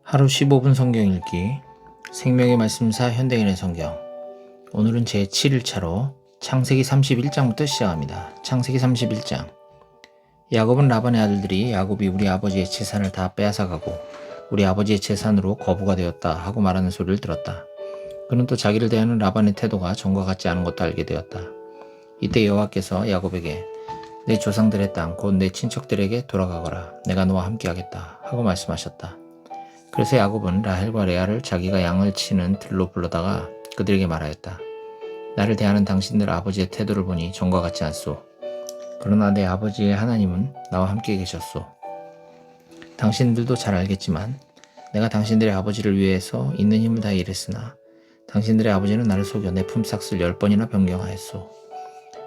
하루 15분 성경 읽기 생명의 말씀사 현대인의 성경. 오늘은 제 7일차로 창세기 31장부터 시작합니다. 창세기 31장. 야곱은 라반의 아들들이 야곱이 우리 아버지의 재산을 다 빼앗아가고 우리 아버지의 재산으로 거부가 되었다 하고 말하는 소리를 들었다. 그는 또 자기를 대하는 라반의 태도가 전과 같지 않은 것도 알게 되었다. 이때 여호와께서 야곱에게 내 조상들의 땅 곧 내 친척들에게 돌아가거라. 내가 너와 함께하겠다 하고 말씀하셨다. 그래서 야곱은 라헬과 레아를 자기가 양을 치는 들로 불러다가 그들에게 말하였다. 나를 대하는 당신들 아버지의 태도를 보니 전과 같지 않소. 그러나 내 아버지의 하나님은 나와 함께 계셨소. 당신들도 잘 알겠지만 내가 당신들의 아버지를 위해서 있는 힘을 다해 일했으나 당신들의 아버지는 나를 속여 내 품삯을 10번이나 변경하였소.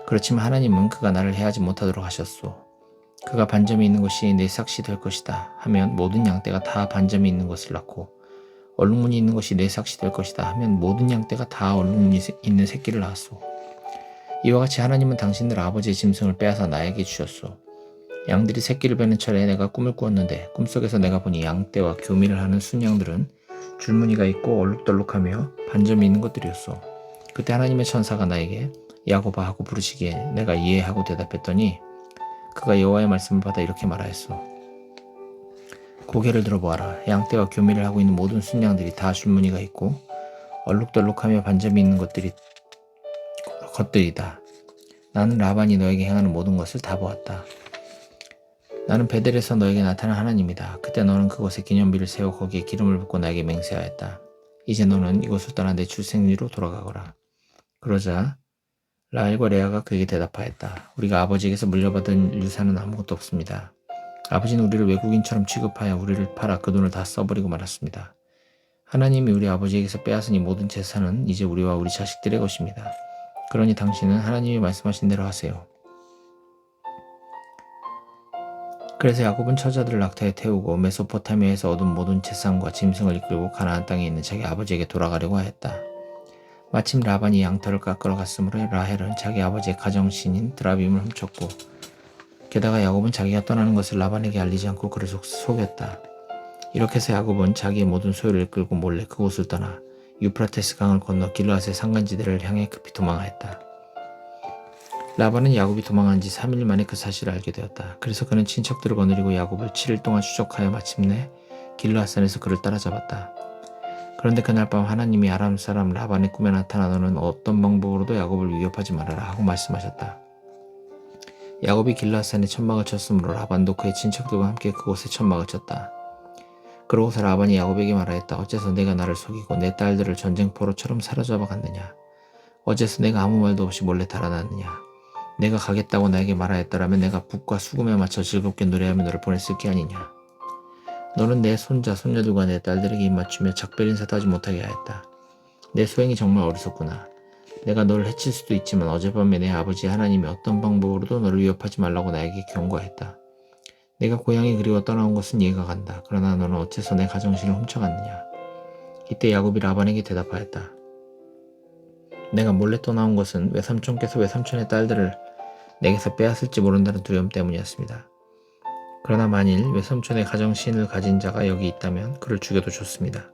그렇지만 하나님은 그가 나를 해하지 못하도록 하셨소. 그가 반점이 있는 것이 내 삭시 될 것이다 하면 모든 양떼가 다 반점이 있는 것을 낳고 얼룩무늬 있는 것이 내 삭시 될 것이다 하면 모든 양떼가 다 얼룩무늬 있는 새끼를 낳았소. 이와 같이 하나님은 당신들 아버지의 짐승을 빼앗아 나에게 주셨소. 양들이 새끼를 베는 철에 내가 꿈을 꾸었는데 꿈속에서 내가 보니 양떼와 교미를 하는 순양들은 줄무늬가 있고 얼룩덜룩하며 반점이 있는 것들이었소. 그때 하나님의 천사가 나에게 야곱아 하고 부르시기에 내가 이해하고 대답했더니 그가 여호와의 말씀을 받아 이렇게 말하였소. 고개를 들어보아라. 양떼와 교미를 하고 있는 모든 순양들이 다 줄무늬가 있고 얼룩덜룩하며 반점이 있는 것들이다. 나는 라반이 너에게 행하는 모든 것을 다 보았다. 나는 베델에서 너에게 나타난 하나님이다. 그때 너는 그곳에 기념비를 세워 거기에 기름을 붓고 나에게 맹세하였다. 이제 너는 이곳을 떠나 내 출생지로 돌아가거라. 그러자 라헬과 레아가 그에게 대답하였다. 우리가 아버지에게서 물려받은 유산은 아무것도 없습니다. 아버지는 우리를 외국인처럼 취급하여 우리를 팔아 그 돈을 다 써버리고 말았습니다. 하나님이 우리 아버지에게서 빼앗은 이 모든 재산은 이제 우리와 우리 자식들의 것입니다. 그러니 당신은 하나님이 말씀하신 대로 하세요. 그래서 야곱은 처자들을 낙타에 태우고 메소포타미아에서 얻은 모든 재산과 짐승을 이끌고 가나안 땅에 있는 자기 아버지에게 돌아가려고 하였다. 마침 라반이 양털을 깎으러 갔으므로 라헬은 자기 아버지의 가정신인 드라빔을 훔쳤고 게다가 야곱은 자기가 떠나는 것을 라반에게 알리지 않고 그를 속였다. 이렇게 해서 야곱은 자기의 모든 소유를 이끌고 몰래 그곳을 떠나 유프라테스 강을 건너 길르앗의 산간지대를 향해 급히 도망하였다. 라반은 야곱이 도망한 지 3일 만에 그 사실을 알게 되었다. 그래서 그는 친척들을 거느리고 야곱을 7일 동안 추적하여 마침내 길르앗산에서 그를 따라잡았다. 그런데 그날 밤 하나님이 아람 사람 라반의 꿈에 나타나 너는 어떤 방법으로도 야곱을 위협하지 말아라 하고 말씀하셨다. 야곱이 길르앗산에 천막을 쳤으므로 라반도 그의 친척들과 함께 그곳에 천막을 쳤다. 그러고서 라반이 야곱에게 말하였다. 어째서 내가 나를 속이고 내 딸들을 전쟁포로처럼 사로잡아 갔느냐. 어째서 내가 아무 말도 없이 몰래 달아났느냐. 내가 가겠다고 나에게 말하였더라면 내가 북과 수금에 맞춰 즐겁게 노래하며 너를 보냈을 게 아니냐. 너는 내 손자, 손녀들과 내 딸들에게 입맞추며 작별 인사도 하지 못하게 하였다. 내 소행이 정말 어리석구나. 내가 너를 해칠 수도 있지만 어젯밤에 내 아버지 하나님이 어떤 방법으로도 너를 위협하지 말라고 나에게 경고했다. 내가 고향이 그리워 떠나온 것은 이해가 간다. 그러나 너는 어째서 내 가정신을 훔쳐갔느냐. 이때 야곱이 라반에게 대답하였다. 내가 몰래 떠나온 것은 외삼촌께서 외삼촌의 딸들을 내게서 빼앗을지 모른다는 두려움 때문이었습니다. 그러나 만일 외삼촌의 가정신을 가진 자가 여기 있다면 그를 죽여도 좋습니다.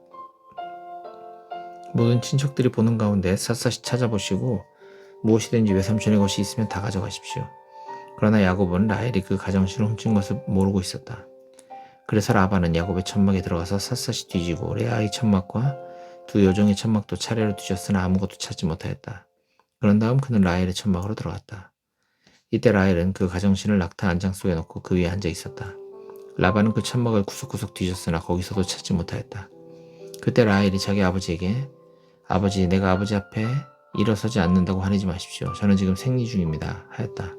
모든 친척들이 보는 가운데 샅샅이 찾아보시고 무엇이든지 외삼촌의 것이 있으면 다 가져가십시오. 그러나 야곱은 라헬이 그 가정신을 훔친 것을 모르고 있었다. 그래서 라반은 야곱의 천막에 들어가서 샅샅이 뒤지고 레아의 천막과 두 여종의 천막도 차례로 뒤졌으나 아무것도 찾지 못하였다. 그런 다음 그는 라헬의 천막으로 들어갔다. 이때 라헬은 그 가정신을 낙타 안장 속에 넣고 그 위에 앉아 있었다. 라반은 그 천막을 구석구석 뒤졌으나 거기서도 찾지 못하였다. 그때 라헬이 자기 아버지에게 아버지, 내가 아버지 앞에 일어서지 않는다고 화내지 마십시오. 저는 지금 생리 중입니다. 하였다.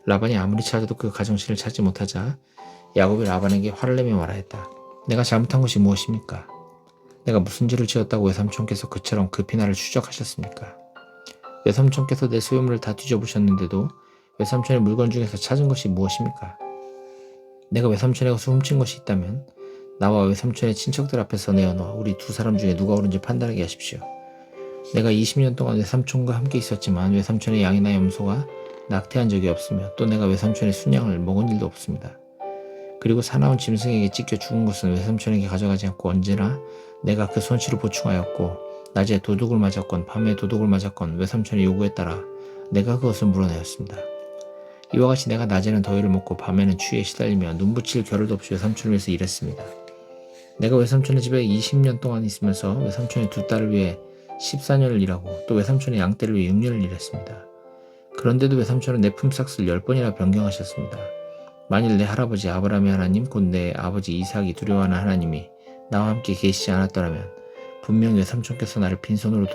라반이 아무리 찾아도 그 가정신을 찾지 못하자 야곱이 라반에게 화를 내며 말하였다. 내가 잘못한 것이 무엇입니까? 내가 무슨 죄를 지었다고 외삼촌께서 그처럼 급히 나를 추적하셨습니까? 외삼촌께서 내 소유물을 다 뒤져보셨는데도 외삼촌의 물건 중에서 찾은 것이 무엇입니까? 내가 외삼촌의 것을 훔친 것이 있다면 나와 외삼촌의 친척들 앞에서 내어놓아 우리 두 사람 중에 누가 옳은지 판단하게 하십시오. 내가 20년 동안 외삼촌과 함께 있었지만 외삼촌의 양이나 염소가 낙태한 적이 없으며 또 내가 외삼촌의 순양을 먹은 일도 없습니다. 그리고 사나운 짐승에게 찢겨 죽은 것은 외삼촌에게 가져가지 않고 언제나 내가 그 손실을 보충하였고 낮에 도둑을 맞았건 밤에 도둑을 맞았건 외삼촌의 요구에 따라 내가 그것을 물어내었습니다. 이와 같이 내가 낮에는 더위를 먹고 밤에는 추위에 시달리며 눈붙일 겨를도 없이 외삼촌을 위해서 일했습니다. 내가 외삼촌의 집에 20년 동안 있으면서 외삼촌의 두 딸을 위해 14년을 일하고 또 외삼촌의 양떼를 위해 6년을 일했습니다. 그런데도 외삼촌은 내 품삯을 10번이나 변경하셨습니다. 만일 내 할아버지 아브라함의 하나님 곧 내 아버지 이삭이 두려워하는 하나님이 나와 함께 계시지 않았더라면 분명 외삼촌께서 나를 빈손으로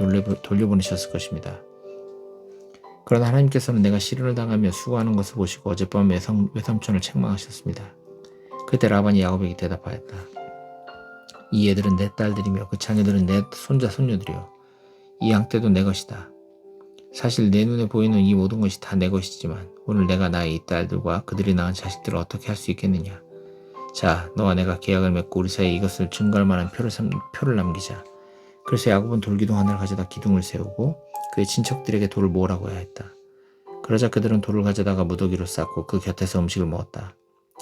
돌려보내셨을 것입니다. 그러나 하나님께서는 내가 시련을 당하며 수고하는 것을 보시고 어젯밤 외삼촌을 책망하셨습니다. 그때 라반이 야곱에게 대답하였다. 이 애들은 내 딸들이며 그 자녀들은 내 손자 손녀들이요 이 양떼도 내 것이다. 사실 내 눈에 보이는 이 모든 것이 다 내 것이지만 오늘 내가 나의 이 딸들과 그들이 낳은 자식들을 어떻게 할 수 있겠느냐. 자, 너와 내가 계약을 맺고 우리 사이에 이것을 증거할 만한 표를 남기자. 그래서 야곱은 돌기둥 하나를 가져다 기둥을 세우고 그의 친척들에게 돌을 모으라고 하였다. 그러자 그들은 돌을 가져다가 무더기로 쌓고 그 곁에서 음식을 먹었다.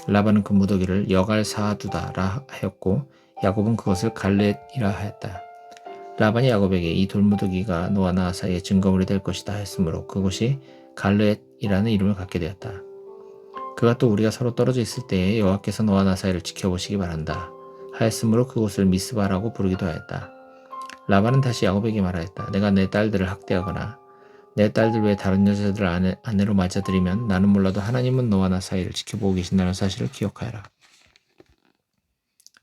라반은 그 무더기를 여갈사두다라 하였고 야곱은 그것을 갈렛이라 하였다. 라반이 야곱에게 이 돌무더기가 너와 나 사이의 증거물이 될 것이다 했으므로 그것이 갈렛이라는 이름을 갖게 되었다. 그가 또 우리가 서로 떨어져 있을 때에 여호와께서 너와 나 사이를 지켜보시기 바란다 하였으므로 그곳을 미스바라고 부르기도 하였다. 라반은 다시 야곱에게 말하였다. 내가 내 딸들을 학대하거나 내 딸들 외에 다른 여자들을 아내로 맞아들이면 나는 몰라도 하나님은 너와 나 사이를 지켜보고 계신다는 사실을 기억하여라.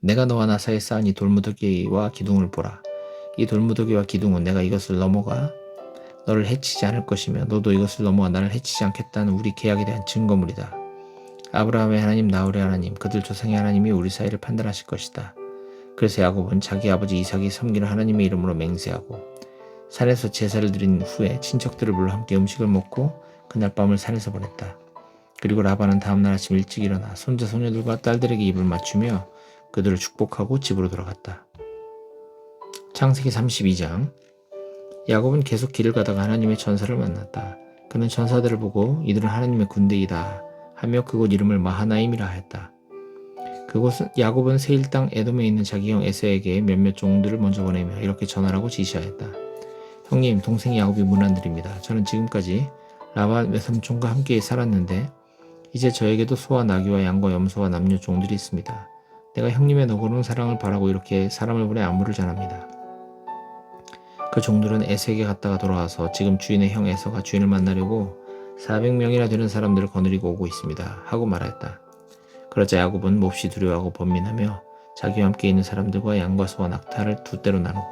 내가 너와 나 사이에 쌓은 이 돌무더기와 기둥을 보라. 이 돌무더기와 기둥은 내가 이것을 넘어가 너를 해치지 않을 것이며 너도 이것을 넘어가 나를 해치지 않겠다는 우리 계약에 대한 증거물이다. 아브라함의 하나님 나홀의 하나님 그들 조상의 하나님이 우리 사이를 판단하실 것이다. 그래서 야곱은 자기 아버지 이삭이 섬기는 하나님의 이름으로 맹세하고 산에서 제사를 드린 후에 친척들을 불러 함께 음식을 먹고 그날 밤을 산에서 보냈다. 그리고 라반은 다음날 아침 일찍 일어나 손자 손녀들과 딸들에게 입을 맞추며 그들을 축복하고 집으로 돌아갔다. 창세기 32장. 야곱은 계속 길을 가다가 하나님의 전사를 만났다. 그는 전사들을 보고 이들은 하나님의 군대이다 하며 그곳 이름을 마하나임이라 하였다. 그곳은 야곱은 세일 땅 에돔에 있는 자기 형 에서에게 몇몇 종들을 먼저 보내며 이렇게 전하라고 지시하였다. 형님, 동생 야곱이 문안드립니다. 저는 지금까지 라반 외삼촌과 함께 살았는데 이제 저에게도 소와 나귀와 양과 염소와 남녀 종들이 있습니다. 내가 형님의 너그러운 사랑을 바라고 이렇게 사람을 보내 안부를 전합니다. 그 종들은 에서에게 갔다가 돌아와서 지금 주인의 형 에서가 주인을 만나려고 400명이나 되는 사람들을 거느리고 오고 있습니다. 하고 말하였다. 그러자 야곱은 몹시 두려워하고 번민하며 자기와 함께 있는 사람들과 양과 소와 낙타를 두 떼로 나누고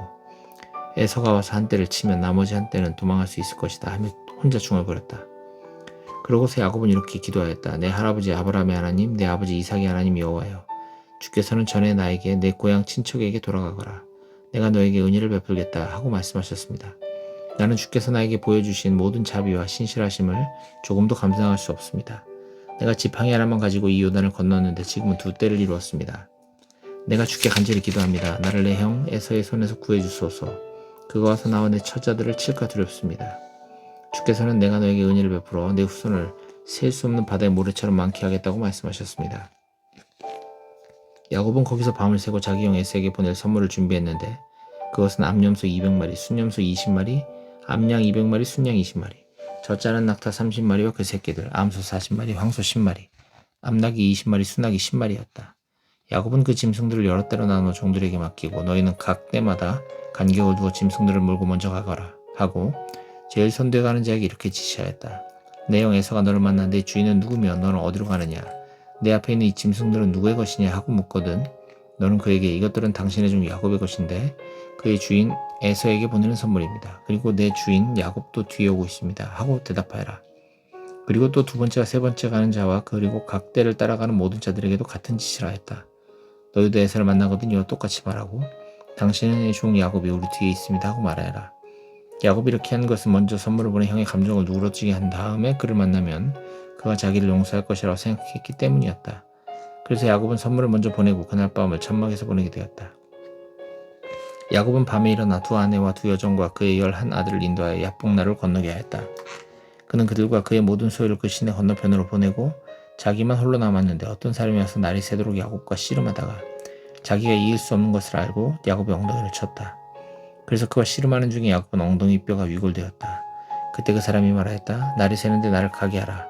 에서가 와서 한 떼를 치면 나머지 한 떼는 도망할 수 있을 것이다 하며 혼자 중얼거렸다. 그러고서 야곱은 이렇게 기도하였다. 내 할아버지 아브라함의 하나님, 내 아버지 이삭의 하나님 여호와여, 주께서는 전에 나에게 내 고향 친척에게 돌아가거라. 내가 너에게 은혜를 베풀겠다 하고 말씀하셨습니다. 나는 주께서 나에게 보여주신 모든 자비와 신실하심을 조금도 감당할 수 없습니다. 내가 지팡이 하나만 가지고 이 요단을 건넜는데 지금은 두 떼를 이루었습니다. 내가 주께 간절히 기도합니다. 나를 내 형 에서의 손에서 구해주소서. 그가 와서 나와 내 처자들을 칠까 두렵습니다. 주께서는 내가 너에게 은혜를 베풀어 내 후손을 셀 수 없는 바다의 모래처럼 많게 하겠다고 말씀하셨습니다. 야곱은 거기서 밤을 새고 자기 형 에서에게 보낼 선물을 준비했는데 그것은 암염소 200마리, 순염소 20마리, 암양 200마리, 순양 20마리, 젖자는 낙타 30마리와 그 새끼들, 암소 40마리, 황소 10마리, 암낙이 20마리, 순낙이 10마리였다. 야곱은 그 짐승들을 여러 때로 나눠 종들에게 맡기고 너희는 각 때마다 간격을 두어 짐승들을 몰고 먼저 가거라 하고 제일 선두에 가는 자에게 이렇게 지시하였다. 내 형 에서가 너를 만난 내 주인은 누구며 너는 어디로 가느냐? 내 앞에 있는 이 짐승들은 누구의 것이냐 하고 묻거든 너는 그에게 이것들은 당신의 종 야곱의 것인데 그의 주인 에서에게 보내는 선물입니다. 그리고 내 주인 야곱도 뒤에 오고 있습니다. 하고 대답하여라. 그리고 또 두 번째와 세 번째 가는 자와 그리고 각 때를 따라가는 모든 자들에게도 같은 지시를 하였다. 너희도 에서를 만나거든 이와 똑같이 말하고 당신의 종 야곱이 우리 뒤에 있습니다 하고 말하여라. 야곱이 이렇게 한 것은 먼저 선물을 보내 형의 감정을 누그러지게 한 다음에 그를 만나면 그가 자기를 용서할 것이라고 생각했기 때문이었다. 그래서 야곱은 선물을 먼저 보내고 그날 밤을 천막에서 보내게 되었다. 야곱은 밤에 일어나 두 아내와 두 여종과 그의 11 아들을 인도하여 야복나루를 건너게 하였다. 그는 그들과 그의 모든 소유를 그 시내 건너편으로 보내고 자기만 홀로 남았는데 어떤 사람이 와서 날이 새도록 야곱과 씨름하다가 자기가 이길 수 없는 것을 알고 야곱의 엉덩이를 쳤다. 그래서 그와 씨름하는 중에 야곱은 엉덩이 뼈가 위골되었다. 그때 그 사람이 말하였다. 날이 새는데 나를 가게 하라.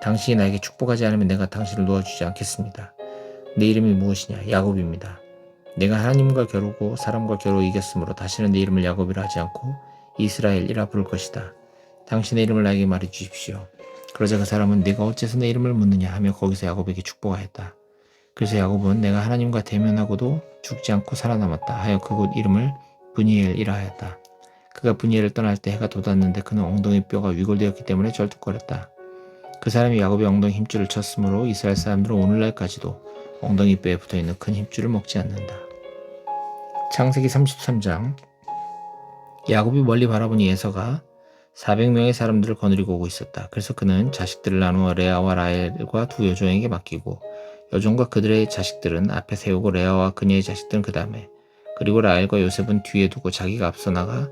당신이 나에게 축복하지 않으면 내가 당신을 놓아주지 않겠습니다. 내 이름이 무엇이냐? 야곱입니다. 내가 하나님과 겨루고 사람과 겨루 이겼으므로 다시는 내 이름을 야곱이라 하지 않고 이스라엘이라 부를 것이다. 당신의 이름을 나에게 말해 주십시오. 그러자 그 사람은 네가 어째서 내 이름을 묻느냐 하며 거기서 야곱에게 축복하였다. 그래서 야곱은 내가 하나님과 대면하고도 죽지 않고 살아남았다 하여 그곳 이름을 브니엘이라 하였다. 그가 브니엘을 떠날 때 해가 돋았는데 그는 엉덩이 뼈가 위골되었기 때문에 절뚝거렸다. 그 사람이 야곱의 엉덩이 힘줄을 쳤으므로 이스라엘 사람들은 오늘날까지도 엉덩이 뼈에 붙어있는 큰 힘줄을 먹지 않는다. 창세기 33장. 야곱이 멀리 바라보니 에서가 400명의 사람들을 거느리고 오고 있었다. 그래서 그는 자식들을 나누어 레아와 라헬과 두 여종에게 맡기고 여종과 그들의 자식들은 앞에 세우고 레아와 그녀의 자식들은 그 다음에, 그리고 라헬과 요셉은 뒤에 두고 자기가 앞서 나가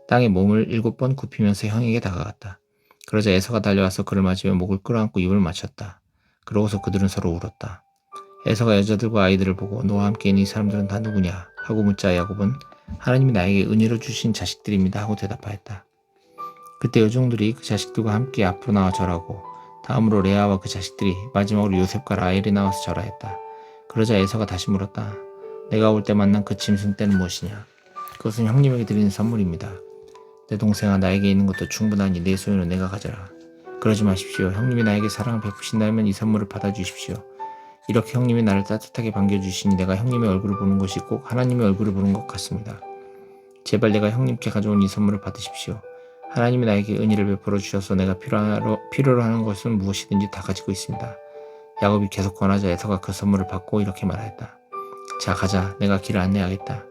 땅에 몸을 7번 굽히면서 형에게 다가갔다. 그러자 에서가 달려와서 그를 맞으며 목을 끌어안고 입을 맞췄다. 그러고서 그들은 서로 울었다. 에서가 여자들과 아이들을 보고 너와 함께 있는 이 사람들은 다 누구냐 하고 묻자 야곱은 하나님이 나에게 은혜로 주신 자식들입니다 하고 대답하였다. 그때 여종들이 그 자식들과 함께 앞으로 나와 절하고 다음으로 레아와 그 자식들이 마지막으로 요셉과 라헬이 나와서 절하였다. 그러자 에서가 다시 물었다. 내가 올 때 만난 그 짐승 떼는 무엇이냐? 그것은 형님에게 드리는 선물입니다. 내 동생아, 나에게 있는 것도 충분하니 내 소유는 내가 가져라. 그러지 마십시오. 형님이 나에게 사랑을 베푸신다면 이 선물을 받아주십시오. 이렇게 형님이 나를 따뜻하게 반겨주시니 내가 형님의 얼굴을 보는 것이 꼭 하나님의 얼굴을 보는 것 같습니다. 제발 내가 형님께 가져온 이 선물을 받으십시오. 하나님이 나에게 은혜를 베풀어 주셔서 내가 필요로 하는 것은 무엇이든지 다 가지고 있습니다. 야곱이 계속 권하자 에서가 그 선물을 받고 이렇게 말하였다. 자, 가자. 내가 길을 안내하겠다.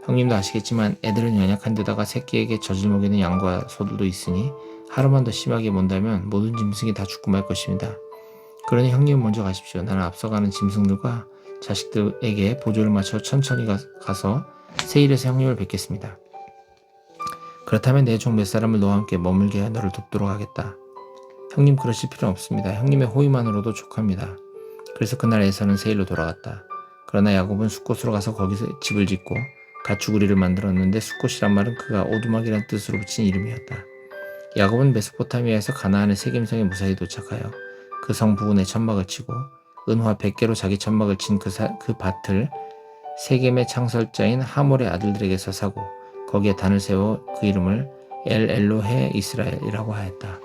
형님도 아시겠지만 애들은 연약한 데다가 새끼에게 젖을 먹이는 양과 소들도 있으니 하루만 더 심하게 먼다면 모든 짐승이 다 죽고 말 것입니다. 그러니 형님은 먼저 가십시오. 나는 앞서가는 짐승들과 자식들에게 보조를 맞춰 천천히 가서 세일에서 형님을 뵙겠습니다. 그렇다면 내 종 몇 사람을 너와 함께 머물게 해 너를 돕도록 하겠다. 형님 그러실 필요는 없습니다. 형님의 호의만으로도 족합니다. 그래서 그날 에서는 세일로 돌아갔다. 그러나 야곱은 숫곳으로 가서 거기서 집을 짓고 가축우리를 만들었는데 숫곳이란 말은 그가 오두막이란 뜻으로 붙인 이름이었다. 야곱은 메소포타미아에서 가나안의 세겜성에 무사히 도착하여 그 성 부근에 천막을 치고 은화 100개로 자기 천막을 친 그 밭을 세겜의 창설자인 하몰의 아들들에게서 사고 거기에 단을 세워 그 이름을 엘 엘로헤 이스라엘이라고 하였다.